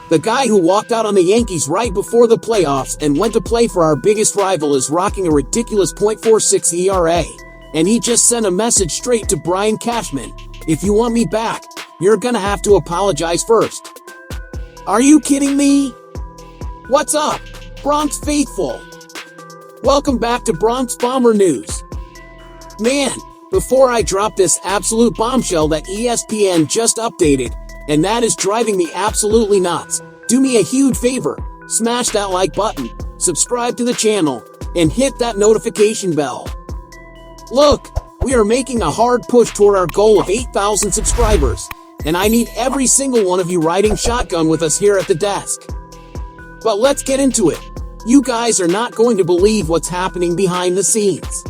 The guy who walked out on the Yankees right before the playoffs and went to play for our biggest rival is rocking a ridiculous .46 ERA. And he just sent a message straight to Brian Cashman. If you want me back, you're gonna have to apologize first. Are you kidding me? What's up, Bronx faithful? Welcome back to Bronx Bomber News. Man, before I drop this absolute bombshell that ESPN just updated, and that is driving me absolutely nuts, do me a huge favor, smash that like button, subscribe to the channel, and hit that notification bell. Look, we are making a hard push toward our goal of 8,000 subscribers, and I need every single one of you riding shotgun with us here at the desk. But let's get into it. You guys are not going to believe what's happening behind the scenes.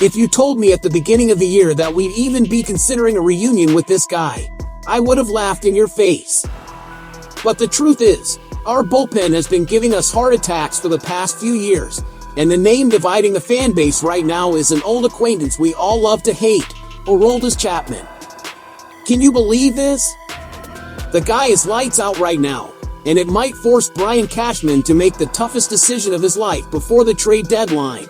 If you told me at the beginning of the year that we'd even be considering a reunion with this guy, I would have laughed in your face. But the truth is, our bullpen has been giving us heart attacks for the past few years, and the name dividing the fan base right now is an old acquaintance we all love to hate, Aroldis Chapman. Can you believe this? The guy is lights out right now, and it might force Brian Cashman to make the toughest decision of his life before the trade deadline.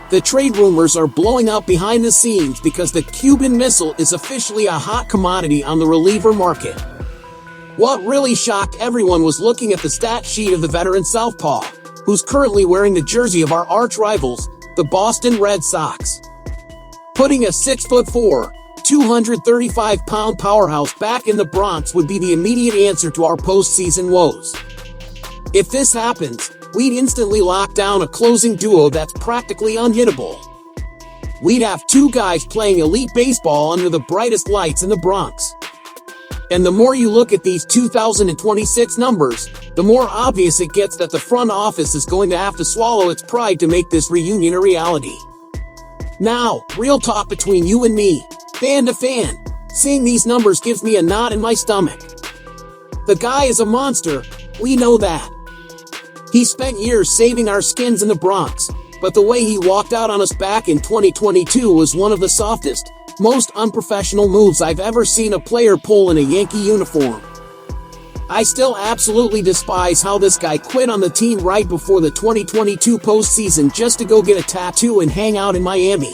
The trade rumors are blowing up behind the scenes because the Cuban Missile is officially a hot commodity on the reliever market. What really shocked everyone was looking at the stat sheet of the veteran southpaw, who's currently wearing the jersey of our arch rivals, the Boston Red Sox. Putting a 6'4", 235-pound powerhouse back in the Bronx would be the immediate answer to our postseason woes. If this happens, we'd instantly lock down a closing duo that's practically unhittable. We'd have two guys playing elite baseball under the brightest lights in the Bronx. And the more you look at these 2026 numbers, the more obvious it gets that the front office is going to have to swallow its pride to make this reunion a reality. Now, real talk between you and me, fan to fan, seeing these numbers gives me a knot in my stomach. The guy is a monster, we know that. He spent years saving our skins in the Bronx, but the way he walked out on us back in 2022 was one of the softest, most unprofessional moves I've ever seen a player pull in a Yankee uniform. I still absolutely despise how this guy quit on the team right before the 2022 postseason just to go get a tattoo and hang out in Miami.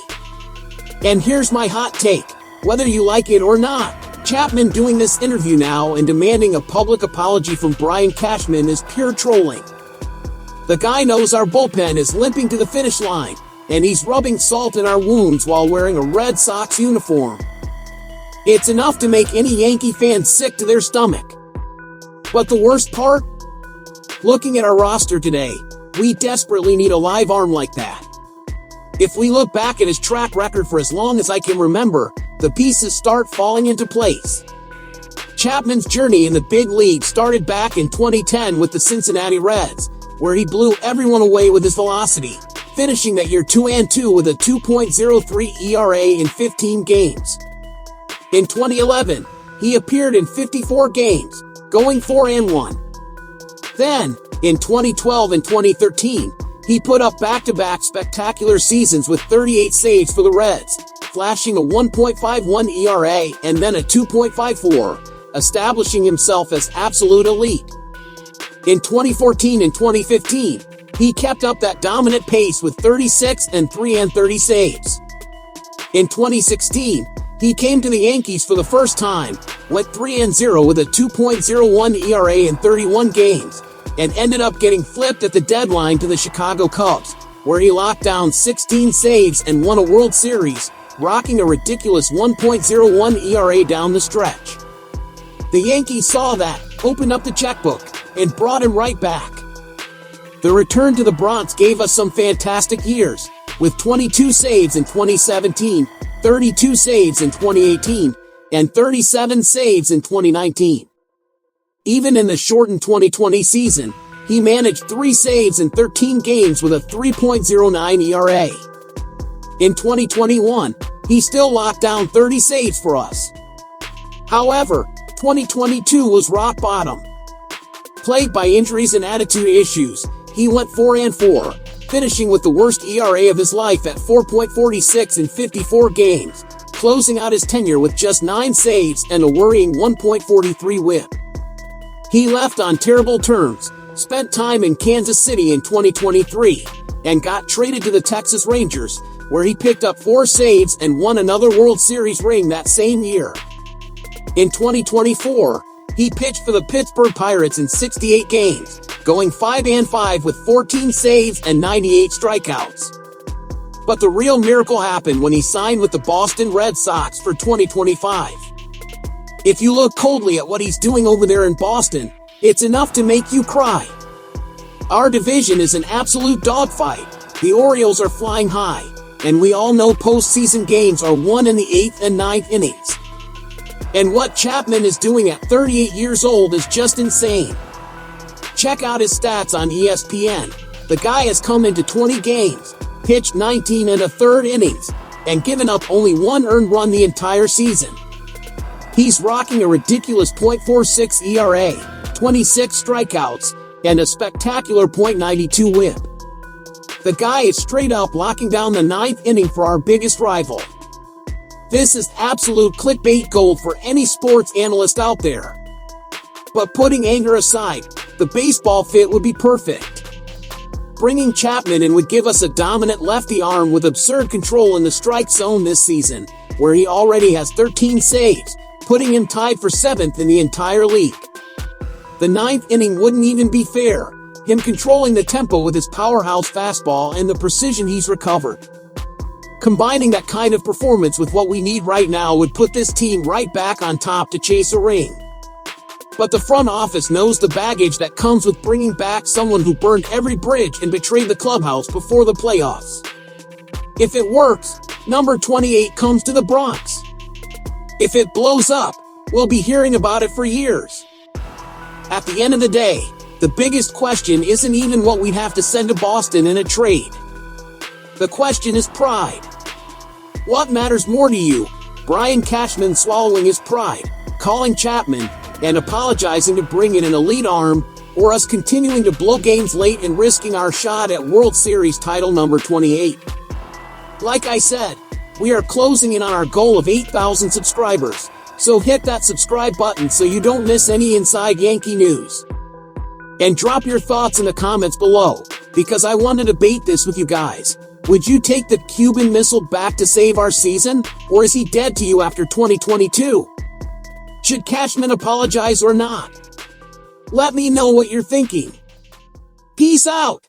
And here's my hot take, whether you like it or not, Chapman doing this interview now and demanding a public apology from Brian Cashman is pure trolling. The guy knows our bullpen is limping to the finish line, and he's rubbing salt in our wounds while wearing a Red Sox uniform. It's enough to make any Yankee fan sick to their stomach. But the worst part? Looking at our roster today, we desperately need a live arm like that. If we look back at his track record for as long as I can remember, the pieces start falling into place. Chapman's journey in the big league started back in 2010 with the Cincinnati Reds, where he blew everyone away with his velocity, finishing that year 2-2 with a 2.03 ERA in 15 games. In 2011, he appeared in 54 games, going 4-1. Then, in 2012 and 2013, he put up back-to-back spectacular seasons with 38 saves for the Reds, flashing a 1.51 ERA and then a 2.54, establishing himself as absolute elite. In 2014 and 2015, he kept up that dominant pace with 36 and 330 saves. In 2016, he came to the Yankees for the first time, went 3-0 with a 2.01 ERA in 31 games, and ended up getting flipped at the deadline to the Chicago Cubs, where he locked down 16 saves and won a World Series, rocking a ridiculous 1.01 ERA down the stretch. The Yankees saw that, opened up the checkbook, and brought him right back. The return to the Bronx gave us some fantastic years, with 22 saves in 2017, 32 saves in 2018, and 37 saves in 2019. Even in the shortened 2020 season, he managed 3 saves in 13 games with a 3.09 ERA. In 2021, he still locked down 30 saves for us. However, 2022 was rock bottom. Plagued by injuries and attitude issues, he went 4-4, finishing with the worst ERA of his life at 4.46 in 54 games, closing out his tenure with just 9 saves and a worrying 1.43 WHIP. He left on terrible terms, spent time in Kansas City in 2023, and got traded to the Texas Rangers, where he picked up 4 saves and won another World Series ring that same year. In 2024, he pitched for the Pittsburgh Pirates in 68 games, going 5-5 with 14 saves and 98 strikeouts. But the real miracle happened when he signed with the Boston Red Sox for 2025. If you look coldly at what he's doing over there in Boston, it's enough to make you cry. Our division is an absolute dogfight. The Orioles are flying high, and we all know postseason games are won in the 8th and 9th innings. And what Chapman is doing at 38 years old is just insane. Check out his stats on ESPN. The guy has come into 20 games, pitched 19 and a third innings, and given up only 1 earned run the entire season. He's rocking a ridiculous .46 ERA, 26 strikeouts, and a spectacular .92 whip. The guy is straight up locking down the 9th inning for our biggest rival. This is absolute clickbait gold for any sports analyst out there. But putting anger aside, the baseball fit would be perfect. Bringing Chapman in would give us a dominant lefty arm with absurd control in the strike zone this season, where he already has 13 saves, putting him tied for 7th in the entire league. The 9th inning wouldn't even be fair, him controlling the tempo with his powerhouse fastball and the precision he's recovered. Combining that kind of performance with what we need right now would put this team right back on top to chase a ring. But the front office knows the baggage that comes with bringing back someone who burned every bridge and betrayed the clubhouse before the playoffs. If it works, number 28 comes to the Bronx. If it blows up, we'll be hearing about it for years. At the end of the day, the biggest question isn't even what we'd have to send to Boston in a trade. The question is pride. What matters more to you? Brian Cashman swallowing his pride, calling Chapman, and apologizing to bring in an elite arm, or us continuing to blow games late and risking our shot at World Series title number 28. Like I said, we are closing in on our goal of 8,000 subscribers, so hit that subscribe button so you don't miss any inside Yankee news. And drop your thoughts in the comments below, because I want to debate this with you guys. Would you take the Cuban Missile back to save our season, or is he dead to you after 2022? Should Cashman apologize or not? Let me know what you're thinking. Peace out!